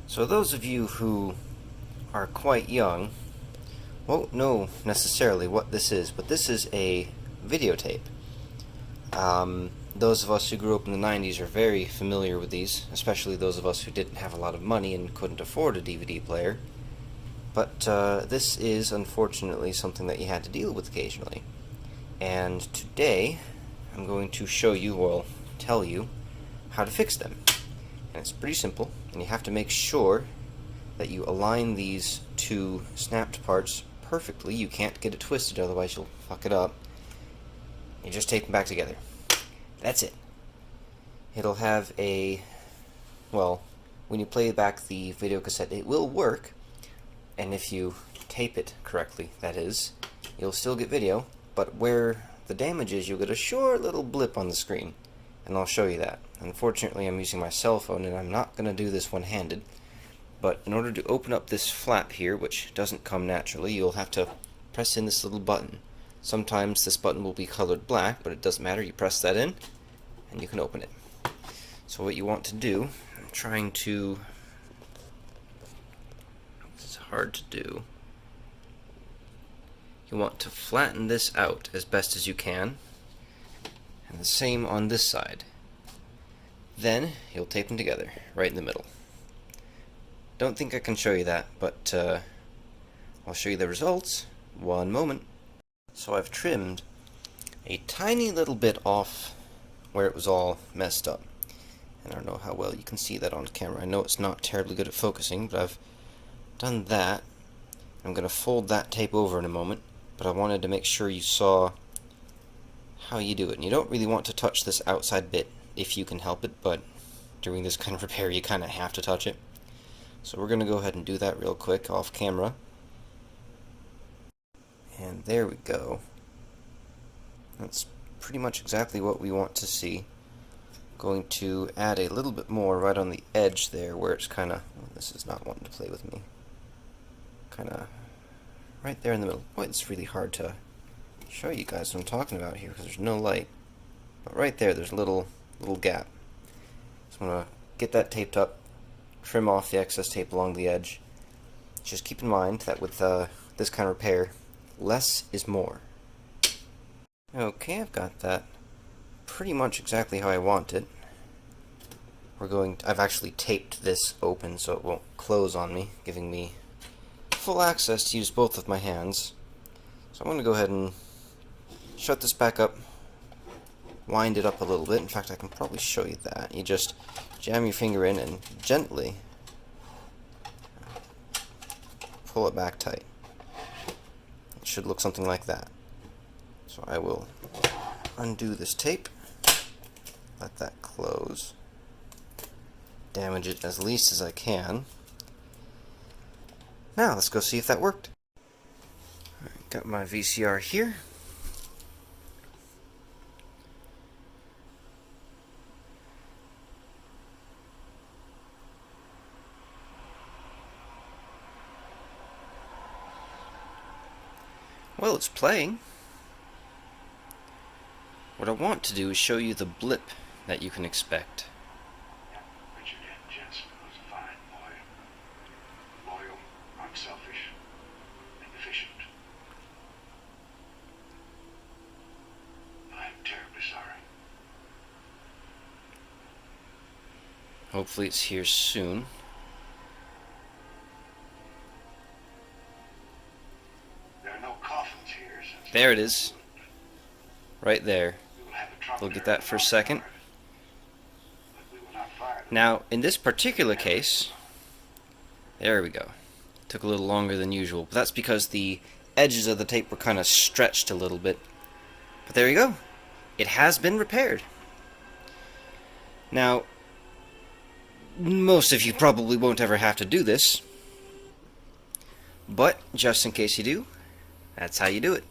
So those of you who are quite young won't know necessarily what this is, but this is a videotape. Those of us who grew up in the 90s are very familiar with these, especially those of us who didn't have a lot of money and couldn't afford a DVD player. But this is unfortunately something that you had to deal with occasionally. And today I'm going to show you, or tell you, how to fix them. And it's pretty simple, and you have to make sure that you align these two snapped parts perfectly. You can't get it twisted, otherwise you'll fuck it up. You just tape them back together. That's it. It'll have a, well, when you play back the video cassette, it will work, and if you tape it correctly, that is, you'll still get video, but where the damage is, you'll get a short little blip on the screen, and I'll show you that. Unfortunately, I'm using my cell phone, and I'm not going to do this one-handed, but in order to open up this flap here, which doesn't come naturally, you'll have to press in this little button. Sometimes this button will be colored black, but it doesn't matter. You press that in, and you can open it. So what you want to do, I'm trying to, this is hard to do, you want to flatten this out as best as you can, and the same on this side. Then you'll tape them together, right in the middle. Don't think I can show you that, but I'll show you the results. One moment. So I've trimmed a tiny little bit off where it was all messed up. And I don't know how well you can see that on camera. I know it's not terribly good at focusing, but I've done that. I'm going to fold that tape over in a moment, but I wanted to make sure you saw how you do it. And you don't really want to touch this outside bit if you can help it, but during this kind of repair you kind of have to touch it. So we're going to go ahead and do that real quick off camera. And there we go. That's pretty much exactly what we want to see. Going to add a little bit more right on the edge there where it's kind of, well, this is not wanting to play with me. Kind of right there in the middle. Boy, it's really hard to show you guys what I'm talking about here because there's no light. But right there, there's a little gap. So I'm going to get that taped up, trim off the excess tape along the edge. Just keep in mind that with this kind of repair, less is more. Okay, I've got that pretty much exactly how I want it. I've actually taped this open so it won't close on me, giving me full access to use both of my hands. So I'm going to go ahead and shut this back up, wind it up a little bit. In fact, I can probably show you that. You just jam your finger in and gently pull it back tight. It should look something like that. So I will undo this tape, let that close, damage it as least as I can. Now let's go see if that worked. Alright, got my VCR here. Well, it's playing. What I want to do is show you the blip that you can expect. Richard M. Jensen was a fine boy. Loyal, unselfish, and efficient. I am terribly sorry. Hopefully it's here soon. There are no coffins here since... There it is. Right there. We'll get that for a second. Now, in this particular case, there we go. Took a little longer than usual, but that's because the edges of the tape were kind of stretched a little bit. But there you go. It has been repaired. Now, most of you probably won't ever have to do this, but just in case you do, that's how you do it.